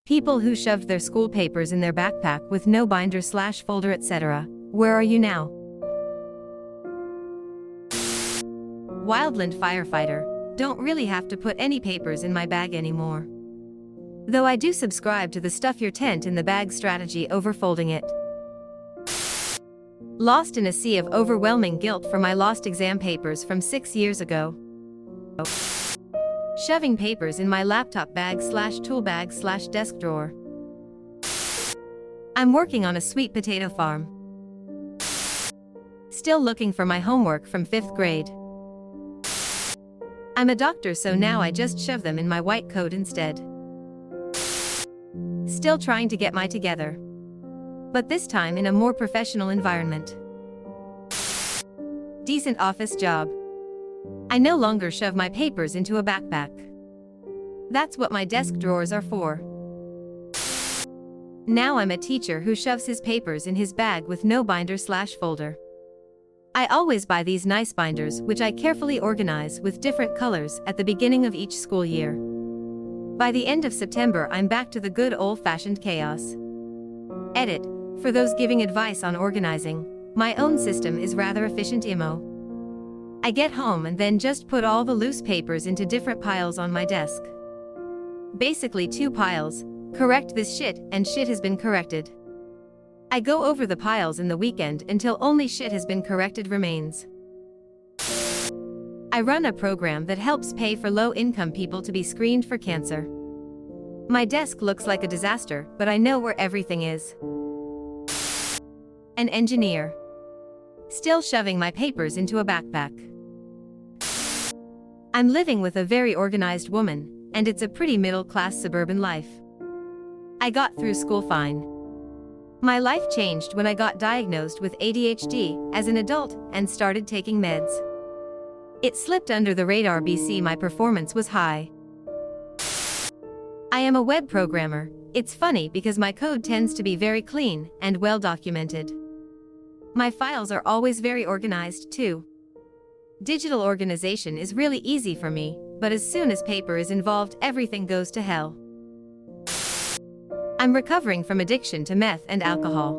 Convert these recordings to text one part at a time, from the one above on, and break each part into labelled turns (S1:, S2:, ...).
S1: People who shoved their school papers in their backpack with no binder/folder, etc. Where are you now? Wildland firefighter. Don't really have to put any papers in my bag anymore. Though I do subscribe to the stuff your tent in the bag strategy over folding it. Lost in a sea of overwhelming guilt for my lost exam papers from 6 years ago. Shoving papers in my laptop bag/tool bag/desk drawer. I'm working on a sweet potato farm. Still looking for my homework from 5th grade. I'm a doctor, so now I just shove them in my white coat instead. Still trying to get my together. But this time in a more professional environment. Decent office job. I no longer shove my papers into a backpack. That's what my desk drawers are for. Now I'm a teacher who shoves his papers in his bag with no binder/folder. I always buy these nice binders, which I carefully organize with different colors at the beginning of each school year. By the end of September, I'm back to the good old-fashioned chaos. Edit. For those giving advice on organizing, my own system is rather efficient. I get home and then just put all the loose papers into different piles on my desk. Basically 2 piles, correct this shit, and shit has been corrected. I go over the piles in the weekend until only shit has been corrected remains. I run a program that helps pay for low-income people to be screened for cancer. My desk looks like a disaster, but I know where everything is. An engineer. Still shoving my papers into a backpack. I'm living with a very organized woman, and it's a pretty middle-class suburban life. I got through school fine. My life changed when I got diagnosed with ADHD as an adult and started taking meds. It slipped under the radar. My performance was high. I am a web programmer. It's funny because my code tends to be very clean and well documented. My files are always very organized too. Digital organization is really easy for me, but as soon as paper is involved, everything goes to hell. I'm recovering from addiction to meth and alcohol.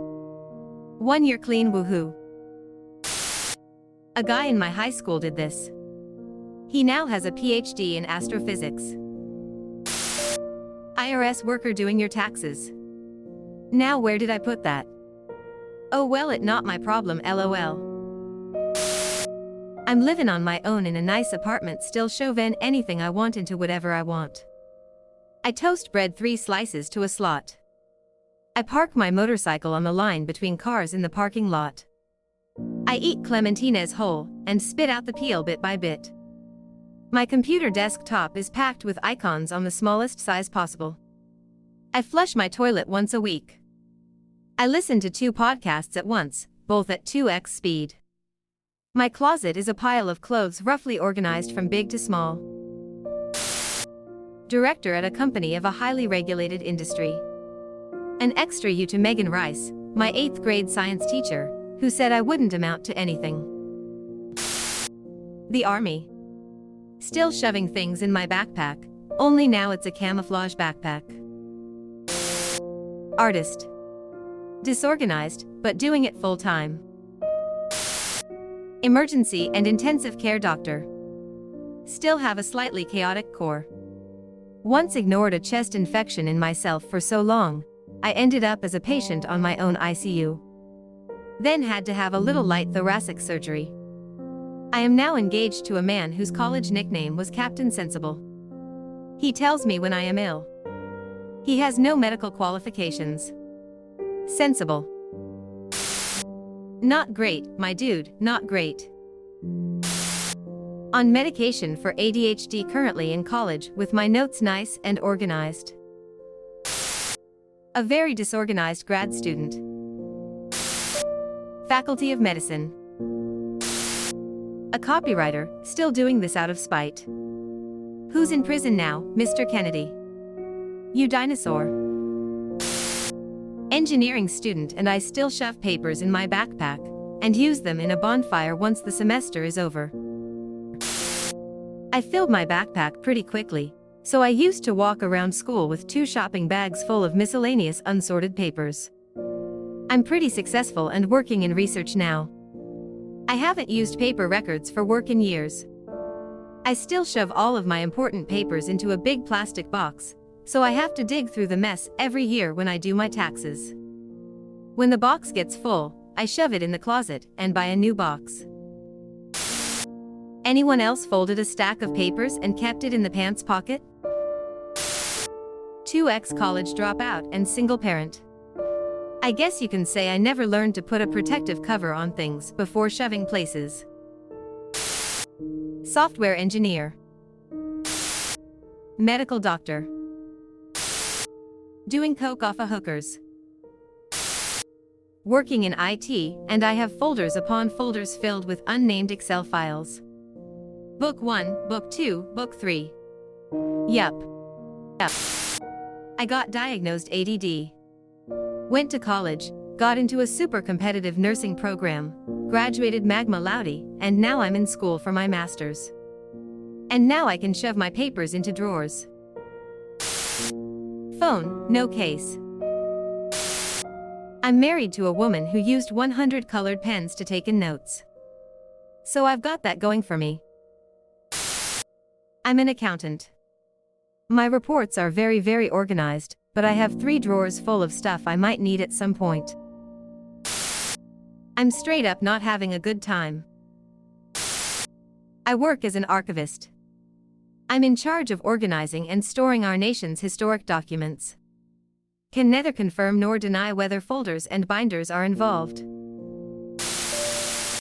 S1: 1 year clean, woohoo. A guy in my high school did this. He now has a PhD in astrophysics. IRS worker doing your taxes. Now where did I put that? Oh well, it not my problem, lol. I'm living on my own in a nice apartment, still shoving anything I want into whatever I want. I toast bread 3 slices to a slot. I park my motorcycle on the line between cars in the parking lot. I eat clementines whole and spit out the peel bit by bit. My computer desktop is packed with icons on the smallest size possible. I flush my toilet once a week. I listen to 2 podcasts at once, both at 2x speed. My closet is a pile of clothes roughly organized from big to small. Director at a company of a highly regulated industry. An extra U to Megan Rice, my 8th grade science teacher, who said I wouldn't amount to anything. The army. Still shoving things in my backpack, only now it's a camouflage backpack. Artist. Disorganized, but doing it full time. Emergency and intensive care doctor. Still have a slightly chaotic core. Once ignored a chest infection in myself for so long, I ended up as a patient on my own ICU. Then had to have a little light thoracic surgery. I am now engaged to a man whose college nickname was Captain Sensible. He tells me when I am ill. He has no medical qualifications. Sensible. Not great, my dude, not great. On medication for ADHD, currently in college with my notes nice and organized. A very disorganized grad student. Faculty of Medicine. A copywriter, still doing this out of spite. Who's in prison now, Mr. Kennedy? You dinosaur. Engineering student, and I still shove papers in my backpack and use them in a bonfire once the semester is over. I filled my backpack pretty quickly, So I used to walk around school with 2 shopping bags full of miscellaneous unsorted papers. I'm pretty successful and working in research now. I haven't used paper records for work in years. I still shove all of my important papers into a big plastic box, so I have to dig through the mess every year when I do my taxes. When the box gets full, I shove it in the closet and buy a new box. Anyone else folded a stack of papers and kept it in the pants pocket? 2 ex-college dropout and single parent. I guess you can say I never learned to put a protective cover on things before shoving places. Software engineer. Medical doctor. Doing coke off of hookers. Working in IT, and I have folders upon folders filled with unnamed Excel files. Book 1, Book 2, Book 3. Yup. I got diagnosed ADD. Went to college, got into a super competitive nursing program, graduated magna laude, and now I'm in school for my master's. And now I can shove my papers into drawers. Phone, no case. I'm married to a woman who used 100 colored pens to take in notes. So I've got that going for me. I'm an accountant. My reports are very, very organized, but I have 3 drawers full of stuff I might need at some point. I'm straight up not having a good time. I work as an archivist. I'm in charge of organizing and storing our nation's historic documents. Can neither confirm nor deny whether folders and binders are involved.